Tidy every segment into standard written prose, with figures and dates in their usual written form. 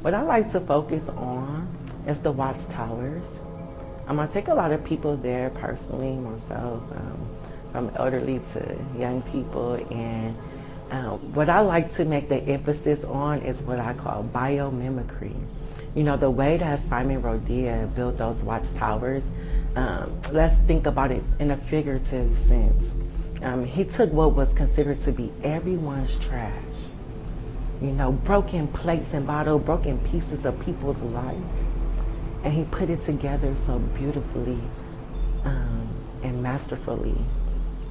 what I like to focus on is the Watts Towers. I take a lot of people there personally, myself, from elderly to young people. And what I like to make the emphasis on is what I call biomimicry. The way that Simon Rodia built those Watts Towers, let's think about it in a figurative sense. He took what was considered to be everyone's trash, broken plates and bottles, broken pieces of people's life, and he put it together so beautifully and masterfully,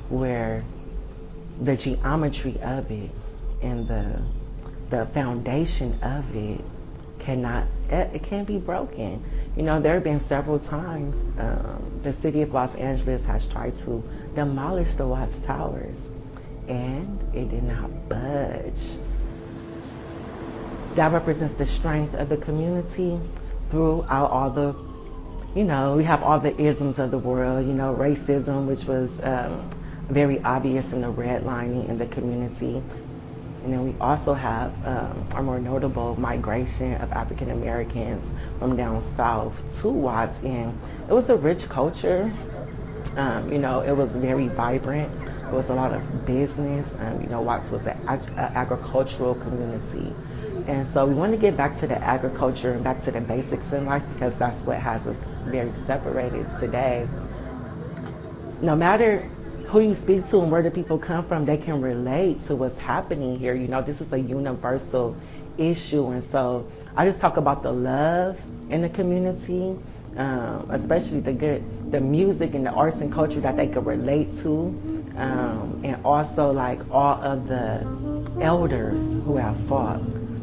where the geometry of it and the foundation of it can't be broken. There have been several times the city of Los Angeles has tried to demolish the Watts Towers, and it did not budge. That represents the strength of the community throughout all the, we have all the isms of the world, racism, which was very obvious in the redlining in the community. And then we also have a more notable migration of African Americans from down south to Watts. And it was a rich culture. It was very vibrant. There was a lot of business. Watts was an agricultural community. And so we want to get back to the agriculture and back to the basics in life, because that's what has us very separated today. No matter who you speak to and where the people come from, they can relate to what's happening here. This is a universal issue. And so I just talk about the love in the community, especially the music and the arts and culture that they could relate to. And also like all of the elders who have fought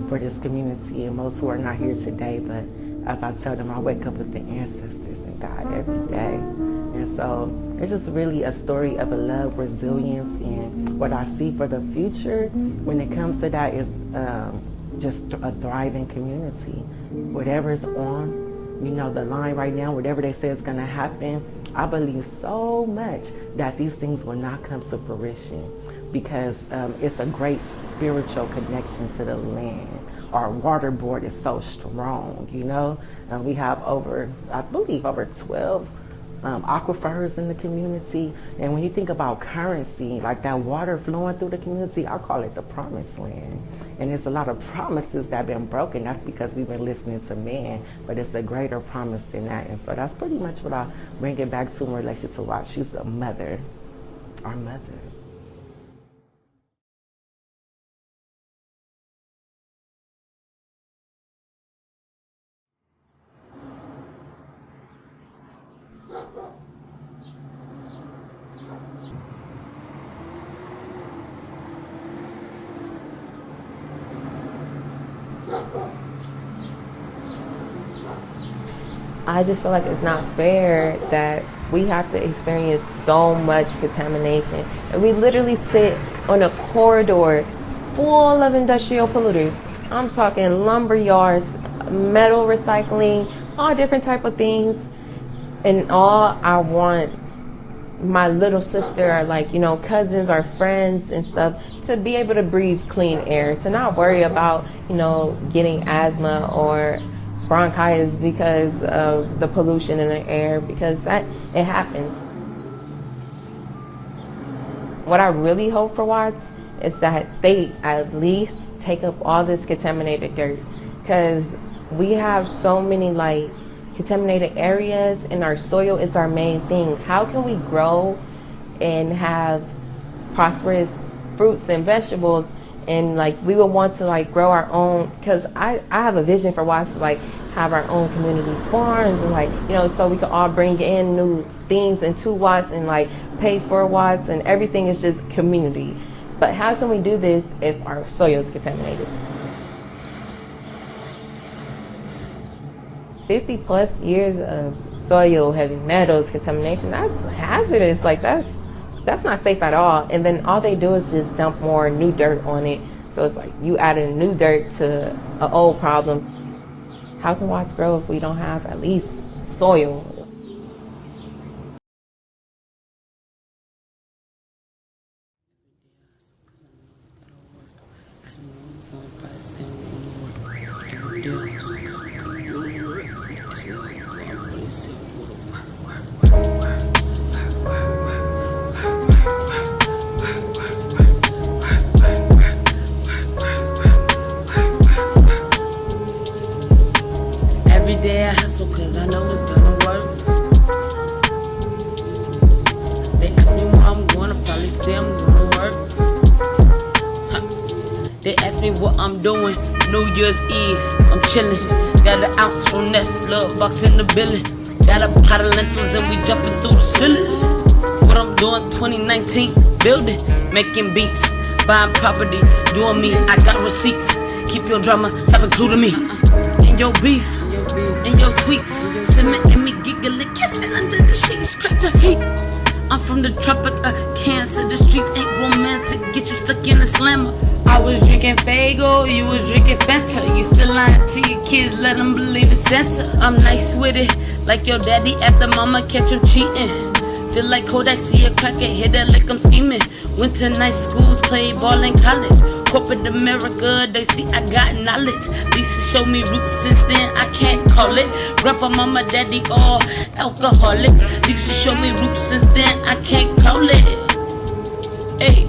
for this community, and most who are not here today. But as I tell them, I wake up with the ancestors and God every day. And so it's just really a story of a love, resilience, and what I see for the future when it comes to that is just a thriving community. Whatever's on, the line right now, whatever they say is going to happen, I believe so much that these things will not come to fruition, because it's a great spiritual connection to the land. Our water board is so strong, and we have over 12 aquifers in the community. And when you think about currency, like that water flowing through the community, I call it the promised land. And there's a lot of promises that have been broken. That's because we've been listening to man, but it's a greater promise than that. And so that's pretty much what I bring it back to in relation to Watts. She's a mother, our mother. I just feel like it's not fair that we have to experience so much contamination. And we literally sit on a corridor full of industrial polluters. I'm talking lumber yards, metal recycling, all different type of things. And all I want my little sister, or cousins or friends and stuff, to be able to breathe clean air, to not worry about, getting asthma or bronchitis because of the pollution in the air, because it happens. What I really hope for Watts is that they at least take up all this contaminated dirt, because we have so many contaminated areas, and our soil is our main thing. How can we grow and have prosperous fruits and vegetables, and we would want to grow our own, because I have a vision for Watts to have our own community farms, and so we can all bring in new things into Watts and pay for Watts, and everything is just community. But how can we do this if our soil is contaminated? 50 plus years of soil, heavy metals, contamination, that's hazardous. That's not safe at all. And then all they do is just dump more new dirt on it. So it's you adding new dirt to an old problem. How can Watts grow if we don't have at least soil? Every day I hustle cause I know it's gonna work. They ask me where I'm going, I probably say I'm gonna work. They ask me what I'm doing, New Year's Eve, I'm chillin'. Got an ounce from Neff, love box in the building. Got a pot of lentils and we jumping through the ceiling. What I'm doing 2019, building, making beats, buying property, doing me, I got receipts. Keep your drama, stop including me. In your beef, in your tweets, cement and me giggling, kissing under the sheets, crack the heat. I'm from the tropic of Cancer, the streets ain't romantic, get you stuck in a slammer. I was drinking Faygo, you was drinking Fanta. You still lying to your kids, let them believe it's Santa. I'm nice with it, like your daddy after mama catch him cheating. Feel like Kodak, see a crackhead, hit that lick, I'm scheming. Went to nice schools, played ball in college. Corporate America, they see I got knowledge. Lisa showed me roots, since then I can't call it. Grandpa, mama, daddy, all alcoholics. Lisa showed me roots, since then I can't call it. Hey.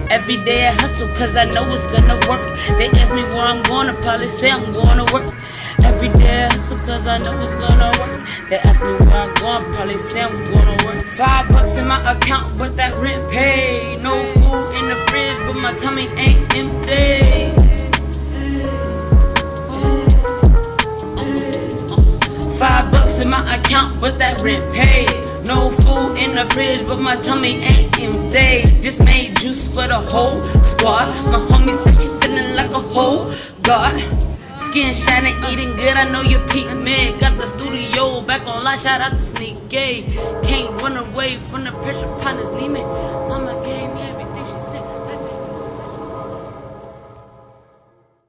Every day I hustle cause I know it's gonna work. They ask me where I'm going, I probably say I'm going to work. Every day I hustle cause I know it's gonna work. They ask me where I'm going, I probably say I'm going to work. $5 in my account but that rent paid. No food in the fridge but my tummy ain't empty. $5 in my account but that rent paid. No food in the fridge, but my tummy ain't empty. Just made juice for the whole squad. My homie said she feeling like a whole god. Skin shining, eating good, I know you peak mid. Got the studio back on live, shout out to Sneak Gay. Can't run away from the pressure, partners need me. Mama gave me